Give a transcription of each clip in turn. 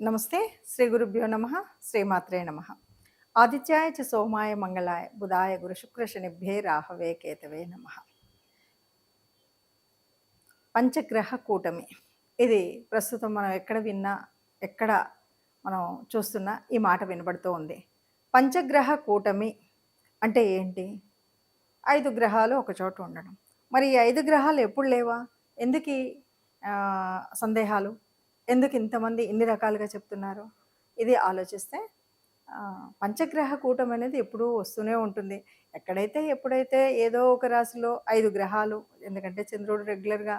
నమస్తే. శ్రీ గురుభ్యో నమ. శ్రీమాత్రే నమ. ఆదిత్యాయ చ సోమాయ మంగళాయ బుధాయ గురు శుక్ర శనిభ్యే రాహవే కేతవే నమ. పంచగ్రహ కూటమి ఇది ప్రస్తుతం మనం ఎక్కడ విన్నా, ఎక్కడ మనం చూస్తున్నా ఈ మాట వినబడుతూ ఉంది. పంచగ్రహ కూటమి అంటే ఏంటి? 5 గ్రహాలు ఒక చోట ఉండడం. మరి ఈ 5 గ్రహాలు ఎప్పుడు లేవా? ఎందుకీ సందేహాలు? ఎందుకు ఇంతమంది ఇన్ని రకాలుగా చెప్తున్నారు? ఇది ఆలోచిస్తే పంచగ్రహ కూటమి అనేది ఎప్పుడూ వస్తూనే ఉంటుంది. ఎక్కడైతే ఎప్పుడైతే ఏదో ఒక రాశిలో 5 గ్రహాలు, ఎందుకంటే చంద్రుడు రెగ్యులర్‌గా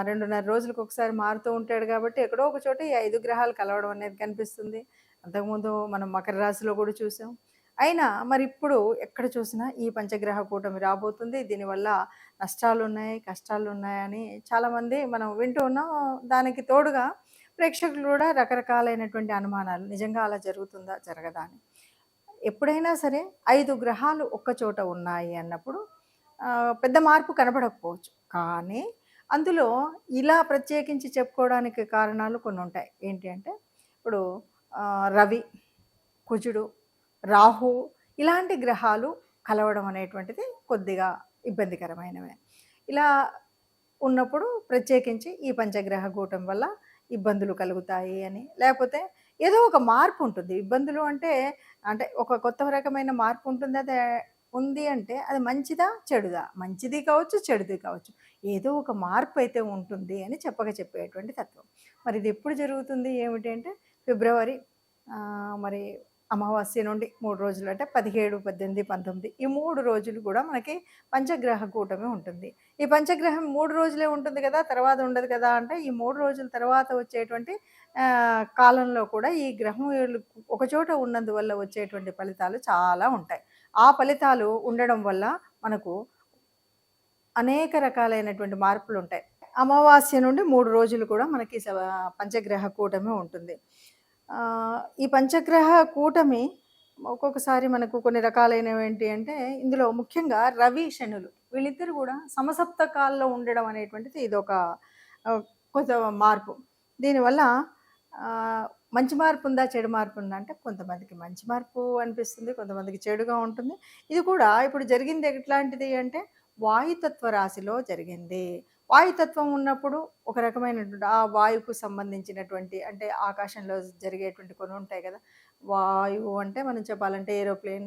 2.5 రోజులకు ఒకసారి మారుతూ ఉంటాడు కాబట్టి ఎక్కడో ఒక చోట ఈ 5 గ్రహాలు కలవడం అనేది కనిపిస్తుంది. అంతకుముందు మనం మకర రాశిలో కూడా చూసాం. అయినా మరి ఇప్పుడు ఎక్కడ చూసినా ఈ పంచగ్రహ కూటమి రాబోతుంది. దీనివల్ల నష్టాలున్నాయి, కష్టాలున్నాయని చాలామంది మనం వింటూ ఉన్నాం. దానికి తోడుగా ప్రేక్షకులు కూడా రకరకాలైనటువంటి అనుమానాలు, నిజంగా అలా జరుగుతుందా, జరగదా అని. ఎప్పుడైనా సరే 5 గ్రహాలు ఒక్క చోట ఉన్నాయి అన్నప్పుడు పెద్ద మార్పు కనపడకపోవచ్చు. కానీ అందులో ఇలా ప్రత్యేకించి చెప్పుకోవడానికి కారణాలు కొన్ని ఉంటాయి. ఏంటి అంటే ఇప్పుడు రవి, కుజుడు, రాహు ఇలాంటి గ్రహాలు కలవడం అనేటువంటిది కొద్దిగా ఇబ్బందికరమైనవే. ఇలా ఉన్నప్పుడు ప్రత్యేకించి ఈ పంచగ్రహ కూటమి వల్ల ఇబ్బందులు కలుగుతాయి అని, లేకపోతే ఏదో ఒక మార్పు ఉంటుంది. ఇబ్బందులు అంటే అంటే ఒక కొత్త రకమైన మార్పు ఉంటుంది. అది ఉంది అంటే అది మంచిదా, చెడుదా? మంచిది కావచ్చు, చెడుది కావచ్చు. ఏదో ఒక మార్పు అయితే ఉంటుంది అని చెప్పేటువంటి తత్వం. మరి ఇది ఎప్పుడు జరుగుతుంది ఏమిటి అంటే ఫిబ్రవరి మరి అమావాస్య నుండి 3 రోజులు అంటే 17, 18, 19 ఈ 3 రోజులు కూడా మనకి పంచగ్రహ కూటమి ఉంటుంది. ఈ పంచగ్రహం 3 రోజులే ఉంటుంది కదా, తర్వాత ఉండదు కదా అంటే ఈ 3 రోజుల తర్వాత వచ్చేటువంటి కాలంలో కూడా ఈ గ్రహం ఒకచోట ఉన్నందువల్ల వచ్చేటువంటి ఫలితాలు చాలా ఉంటాయి. ఆ ఫలితాలు ఉండడం వల్ల మనకు అనేక రకాలైనటువంటి మార్పులు ఉంటాయి. అమావాస్య నుండి 3 రోజులు కూడా మనకి పంచగ్రహ కూటమి ఉంటుంది. ఈ పంచగ్రహ కూటమి ఒక్కొక్కసారి మనకు కొన్ని రకాలైనవి ఏంటి అంటే ఇందులో ముఖ్యంగా రవి, శనులు వీళ్ళిద్దరు కూడా సమసప్తకాల్లో ఉండడం అనేటువంటిది ఇదొక కొంత మార్పు. దీనివల్ల మంచి మార్పు ఉందా, చెడు మార్పు ఉందా అంటే కొంతమందికి మంచి మార్పు అనిపిస్తుంది, కొంతమందికి చెడుగా ఉంటుంది. ఇది కూడా ఇప్పుడు జరిగింది ఎట్లాంటిది అంటే వాయుతత్వ రాశిలో జరిగింది. వాయుతత్వం ఉన్నప్పుడు ఒక రకమైనటువంటి ఆ వాయువుకు సంబంధించినటువంటి అంటే ఆకాశంలో జరిగేటువంటి కొన్ని ఉంటాయి కదా. వాయువు అంటే మనం చెప్పాలంటే ఏరోప్లేన్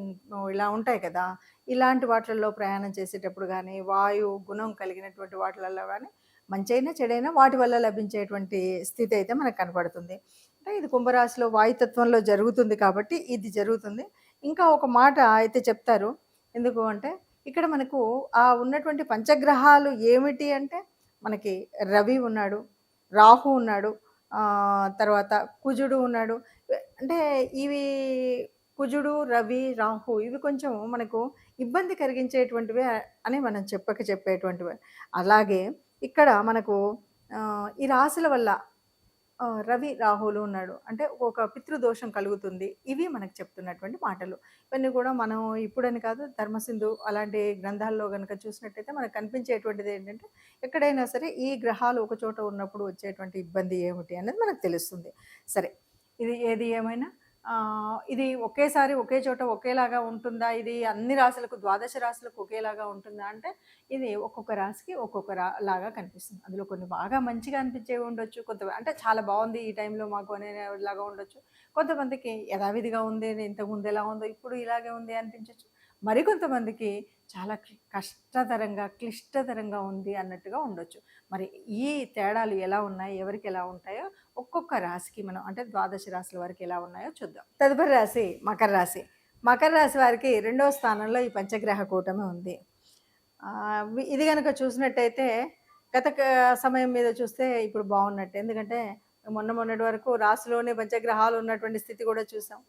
ఇలా ఉంటాయి కదా. ఇలాంటి వాటిల్లో ప్రయాణం చేసేటప్పుడు కానీ, వాయు గుణం కలిగినటువంటి వాటిలలో కానీ మంచైనా చెడైనా వాటి వల్ల లభించేటువంటి స్థితి అయితే మనకు కనపడుతుంది. అంటే ఇది కుంభరాశిలో వాయుతత్వంలో జరుగుతుంది కాబట్టి ఇది జరుగుతుంది. ఇంకా ఒక మాట అయితే చెప్తారు. ఎందుకు అంటే ఇక్కడ మనకు ఉన్నటువంటి పంచగ్రహాలు ఏమిటి అంటే మనకి రవి ఉన్నాడు, రాహు ఉన్నాడు, తర్వాత కుజుడు ఉన్నాడు. అంటే ఇవి కుజుడు, రవి, రాహు ఇవి కొంచెం మనకు ఇబ్బంది కలిగించేటువంటివే అని మనం చెప్పేటువంటివే. అలాగే ఇక్కడ మనకు ఈ రాశుల వల్ల రవి, రాహులు ఉన్నాడు అంటే ఒక పితృదోషం కలుగుతుంది. ఇవి మనకు చెప్తున్నటువంటి మాటలు. ఇవన్నీ కూడా మనం ఇప్పుడని కాదు, ధర్మసింధు అలాంటి గ్రంథాల్లో గనుక చూసినట్టయితే మనకు కనిపించేటువంటిది ఏంటంటే ఎక్కడైనా సరే ఈ గ్రహాలు ఒక చోట ఉన్నప్పుడు వచ్చేటువంటి ఇబ్బంది ఏమిటి అనేది మనకు తెలుస్తుంది. సరే, ఇది ఏది ఏమైనా ఇది ఒకేసారి ఒకే చోట ఒకేలాగా ఉంటుందా? ఇది అన్ని రాశులకు, ద్వాదశ రాశులకు ఒకేలాగా ఉంటుందా అంటే ఇది ఒక్కొక్క రాశికి ఒక్కొక్క లాగా కనిపిస్తుంది. అందులో కొన్ని బాగా మంచిగా అనిపించేవి ఉండొచ్చు, అంటే చాలా బాగుంది ఈ టైంలో మాకు అనేలాగా ఉండొచ్చు. కొంతమందికి యథావిధిగా ఉంది, ఇంతకుముందు ఎలా ఉందో ఇప్పుడు ఇలాగే ఉంది అనిపించవచ్చు. మరికొంతమందికి చాలా కష్టతరంగా, క్లిష్టతరంగా ఉంది అన్నట్టుగా ఉండొచ్చు. మరి ఈ తేడాలు ఎలా ఉన్నాయి, ఎవరికి ఎలా ఉంటాయో ఒక్కొక్క రాశికి మనం అంటే ద్వాదశ రాశుల వారికి ఎలా ఉన్నాయో చూద్దాం. తదుపరి రాశి మకర రాశి. మకర రాశి వారికి 2వ స్థానంలో ఈ పంచగ్రహ కూటమి ఉంది. ఇది కనుక చూసినట్టయితే గత సమయం మీద చూస్తే ఇప్పుడు బాగున్నట్టు. ఎందుకంటే మొన్నటి వరకు రాశిలోనే పంచగ్రహాలు ఉన్నటువంటి స్థితి కూడా చూసాం.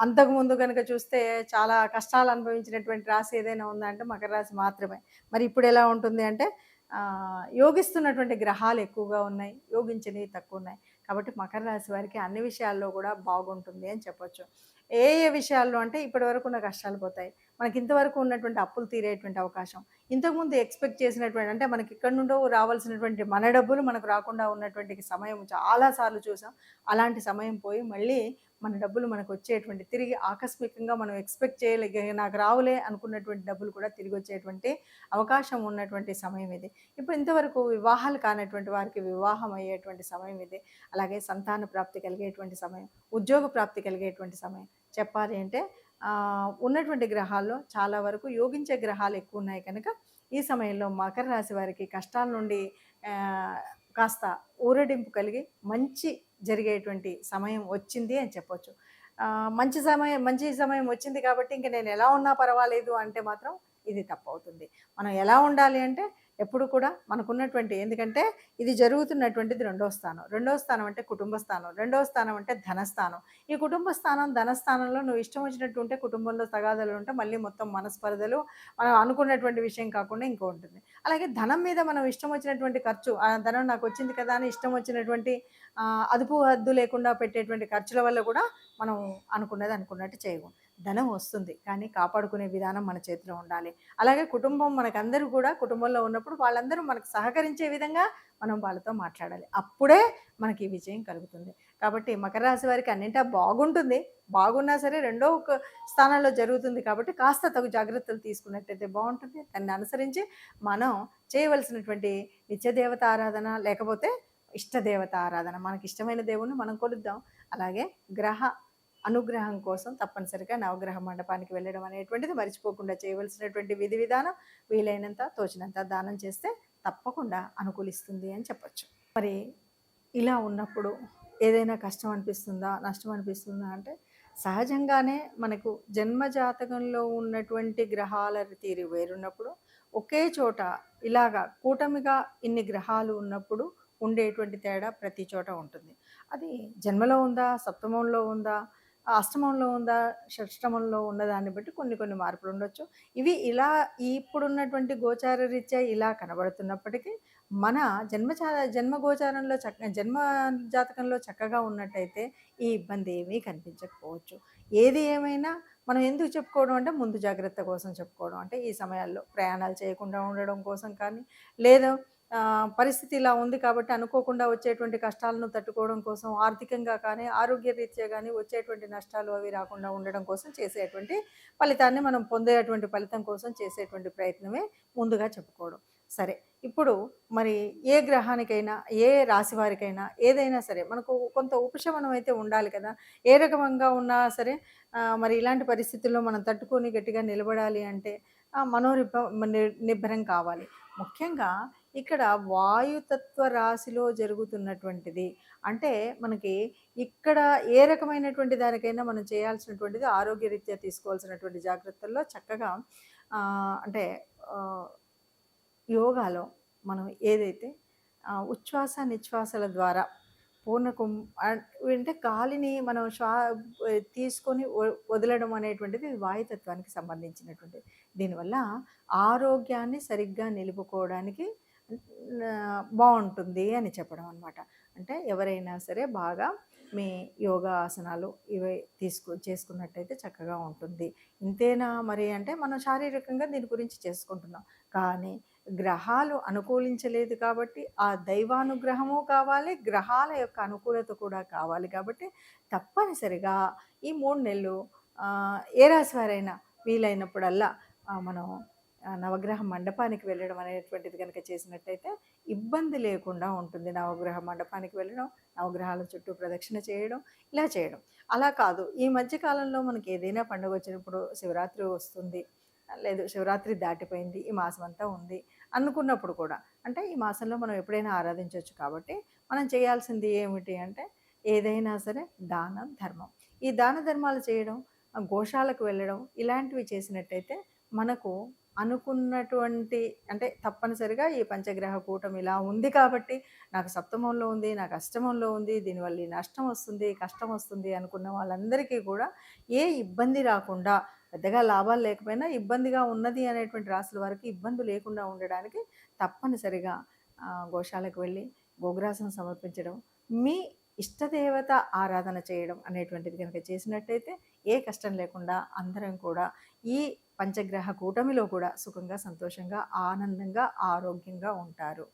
అంతకుముందు కనుక చూస్తే చాలా కష్టాలు అనుభవించినటువంటి రాశి ఏదైనా ఉందంటే మకర రాశి మాత్రమే. మరి ఇప్పుడు ఎలా ఉంటుంది అంటే యోగిస్తున్నటువంటి గ్రహాలు ఎక్కువగా ఉన్నాయి, యోగించినవి తక్కువ ఉన్నాయి. కాబట్టి మకర రాశి వారికి అన్ని విషయాల్లో కూడా బాగుంటుంది అని చెప్పొచ్చు. ఏ విషయాల్లో అంటే ఇప్పటి వరకు ఉన్న కష్టాలు పోతాయి, మనకి ఇంతవరకు ఉన్నటువంటి అప్పులు తీరేటువంటి అవకాశం, ఇంతకుముందు ఎక్స్‌పెక్ట్ చేసినటువంటి అంటే మనకి ఎక్కడి నుండో రావాల్సినటువంటి మన డబ్బులు మనకు రాకుండా ఉన్నటువంటి సమయం చాలా సార్లు చూసాం. అలాంటి సమయం పోయి మళ్ళీ మన డబ్బులు మనకొచ్చేటువంటి తిరిగి ఆకస్మికంగా మనం ఎక్స్‌పెక్ట్ నాకు రావులే అనుకున్నటువంటి డబ్బులు కూడా తిరిగొచ్చేటువంటి అవకాశం ఉన్నటువంటి సమయం ఇది. ఇప్పుడు ఇంతవరకు వివాహాలు కానటువంటి వారికి వివాహం అయ్యేటువంటి సమయం ఇది. అలాగే సంతాన ప్రాప్తి కలిగేటువంటి సమయం, ఉద్యోగ ప్రాప్తి కలిగేటువంటి సమయం. చెప్పాలి అంటే ఉన్నటువంటి గ్రహాల్లో చాలా వరకు యోగించే గ్రహాలు ఎక్కువున్నాయి కనుక ఈ సమయంలో మకర రాశి వారికి కష్టాల నుండి కాస్త ఊరడింపు కలిగి మంచి జరిగేటువంటి సమయం వచ్చింది అని చెప్పొచ్చు. మంచి సమయం వచ్చింది కాబట్టి ఇంక నేను ఎలా ఉన్నా పర్వాలేదు అంటే మాత్రం ఇది తప్పవుతుంది. మనం ఎలా ఉండాలి అంటే ఎప్పుడు కూడా మనకున్నటువంటి ఎందుకంటే ఇది జరుగుతున్నటువంటిది రెండవ స్థానం. రెండవ స్థానం అంటే కుటుంబ స్థానం. రెండవ స్థానం అంటే ధనస్థానం. ఈ కుటుంబ స్థానం, ధనస్థానంలో నువ్వు ఇష్టం వచ్చినట్టు ఉంటే కుటుంబంలో తగాదాలు ఉంటే మళ్ళీ మొత్తం మనస్పర్ధలు మనం అనుకున్నటువంటి విషయం కాకుండా ఇంకో ఉంటుంది. అలాగే ధనం మీద మనం ఇష్టం వచ్చినటువంటి ఖర్చు ధనం నాకు వచ్చింది కదా అని ఇష్టం వచ్చినటువంటి అదుపు హద్దు లేకుండా పెట్టేటువంటి ఖర్చుల వల్ల కూడా మనం అనుకున్నది అనుకున్నట్టు చేయము. ధనం వస్తుంది కానీ కాపాడుకునే విధానం మన చేతిలో ఉండాలి. అలాగే కుటుంబం మనకందరూ కూడా కుటుంబంలో ఉన్నప్పుడు వాళ్ళందరూ మనకు సహకరించే విధంగా మనం వాళ్ళతో మాట్లాడాలి. అప్పుడే మనకి విజయం కలుగుతుంది. కాబట్టి మకర రాశి వారికి అన్నింటా బాగుంటుంది. బాగున్నా సరే రెండో స్థానంలో జరుగుతుంది కాబట్టి కాస్త తగు జాగ్రత్తలు తీసుకున్నట్టయితే బాగుంటుంది. దాన్ని అనుసరించి మనం చేయవలసినటువంటి నిత్యదేవత ఆరాధన లేకపోతే ఇష్టదేవత ఆరాధన మనకి ఇష్టమైన దేవుణ్ణి మనం కొలుద్దాం. అలాగే గ్రహ అనుగ్రహం కోసం తప్పనిసరిగా నవగ్రహ మండపానికి వెళ్ళడం అనేటువంటిది మర్చిపోకుండా చేయవలసినటువంటి విధి విధానం. వీలైనంత తోచినంత దానం చేస్తే తప్పకుండా అనుకూలిస్తుంది అని చెప్పొచ్చు. మరి ఇలా ఉన్నప్పుడు ఏదైనా కష్టం అనిపిస్తుందా, నష్టం అనిపిస్తుందా అంటే సహజంగానే మనకు జన్మ జాతకంలో ఉన్నటువంటి గ్రహాల తీరు వేరున్నప్పుడు ఒకే చోట ఇలాగా కూటమిగా ఇన్ని గ్రహాలు ఉన్నప్పుడు ఉండేటువంటి తేడా ప్రతి చోట ఉంటుంది. అది జన్మలో ఉందా, సప్తమంలో ఉందా, అష్టమంలో ఉందా, షష్టమంలో ఉన్నదాన్ని బట్టి కొన్ని కొన్ని మార్పులు ఉండొచ్చు. ఇవి ఇలా ఇప్పుడున్నటువంటి గోచార రీత్యా ఇలా కనబడుతున్నప్పటికీ మన జన్మ గోచారంలో జన్మ జాతకంలో చక్కగా ఉన్నట్టయితే ఈ ఇబ్బంది ఏమీ కనిపించకపోవచ్చు. ఏది ఏమైనా మనం ఎందుకు చెప్పుకోవడం అంటే ముందు జాగ్రత్త కోసం చెప్పుకోవడం. అంటే ఈ సమయాల్లో ప్రయాణాలు చేయకుండా ఉండడం కోసం కానీ లేదా పరిస్థితి ఇలా ఉంది కాబట్టి అనుకోకుండా వచ్చేటువంటి కష్టాలను తట్టుకోవడం కోసం ఆర్థికంగా కానీ ఆరోగ్య రీత్యా కానీ వచ్చేటువంటి నష్టాలు అవి రాకుండా ఉండడం కోసం చేసేటువంటి ఫలితాన్ని మనం పొందేటువంటి ఫలితం కోసం చేసేటువంటి ప్రయత్నమే ముందుగా చెప్పుకోవడం. సరే, ఇప్పుడు మరి ఏ గ్రహానికైనా ఏ రాశి వారికైనా ఏదైనా సరే మనకు కొంత ఉపశమనం అయితే ఉండాలి కదా. ఏ రకంగా ఉన్నా సరే మరి ఇలాంటి పరిస్థితుల్లో మనం తట్టుకొని గట్టిగా నిలబడాలి అంటే నిబ్బరం కావాలి. ముఖ్యంగా ఇక్కడ వాయుతత్వ రాశిలో జరుగుతున్నటువంటిది అంటే మనకి ఇక్కడ ఏ రకమైనటువంటి దానికైనా మనం చేయాల్సినటువంటిది ఆరోగ్యరీత్యా తీసుకోవాల్సినటువంటి జాగ్రత్తల్లో చక్కగా అంటే యోగాలో మనం ఏదైతే ఉచ్ఛ్వాస నిశ్వాసాల ద్వారా పూర్ణకం అంటే గాలిని మనం తీసుకొని వదలడం అనేటువంటిది వాయుతత్వానికి సంబంధించినటువంటిది. దీనివల్ల ఆరోగ్యాన్ని సరిగ్గా నిలుపుకోవడానికి బాగుంటుంది అని చెప్పడం అనమాట. అంటే ఎవరైనా సరే బాగా మీ యోగా ఆసనాలు ఇవి చేసుకున్నట్టయితే చక్కగా ఉంటుంది. ఇంతేనా మరి అంటే మనం శారీరకంగా దీని గురించి చేసుకుంటున్నాం. కానీ గ్రహాలు అనుకూలించలేదు కాబట్టి ఆ దైవానుగ్రహము కావాలి, గ్రహాల యొక్క అనుకూలత కూడా కావాలి. కాబట్టి తప్పనిసరిగా ఈ 3 నెలలు ఏ రాశి వారైనా వీలైనప్పుడల్లా మనం నవగ్రహ మండపానికి వెళ్ళడం అనేటువంటిది కనుక చేసినట్టయితే ఇబ్బంది లేకుండా ఉంటుంది. నవగ్రహ మండపానికి వెళ్ళడం, నవగ్రహాల చుట్టూ ప్రదక్షిణ చేయడం, ఇలా చేయడం. అలా కాదు ఈ మధ్యకాలంలో మనకి ఏదైనా పండుగ వచ్చినప్పుడు శివరాత్రి వస్తుంది, లేదు శివరాత్రి దాటిపోయింది, ఈ మాసం అంతా ఉంది అనుకున్నప్పుడు కూడా అంటే ఈ మాసంలో మనం ఎప్పుడైనా ఆరాధించవచ్చు. కాబట్టి మనం చేయాల్సింది ఏమిటి అంటే ఏదైనా సరే దానం ధర్మం, ఈ దాన ధర్మాలు చేయడం, గోశాలకు వెళ్ళడం ఇలాంటివి చేసినట్టయితే మనకు అనుకున్నటువంటి అంటే తప్పనిసరిగా ఈ పంచగ్రహ కూటమి ఇలా ఉంది కాబట్టి నాకు సప్తమంలో ఉంది, నాకు అష్టమంలో ఉంది, దీనివల్ల ఈ నష్టం వస్తుంది, కష్టం వస్తుంది అనుకున్న వాళ్ళందరికీ కూడా ఏ ఇబ్బంది రాకుండా పెద్దగా లాభాలు లేకపోయినా ఇబ్బందిగా ఉన్నది అనేటువంటి రాశుల వారికి ఇబ్బంది లేకుండా ఉండడానికి తప్పనిసరిగా గోశాలకు వెళ్ళి గోగ్రాసం సమర్పించడం, మీ ఇష్టదేవత ఆరాధన చేయడం అనేటువంటిది కనుక చేసినట్టయితే ఏ కష్టం లేకుండా అందరం కూడా ఈ పంచగ్రహ కూటమిలో కూడా సుఖంగా, సంతోషంగా, ఆనందంగా, ఆరోగ్యంగా ఉంటారు.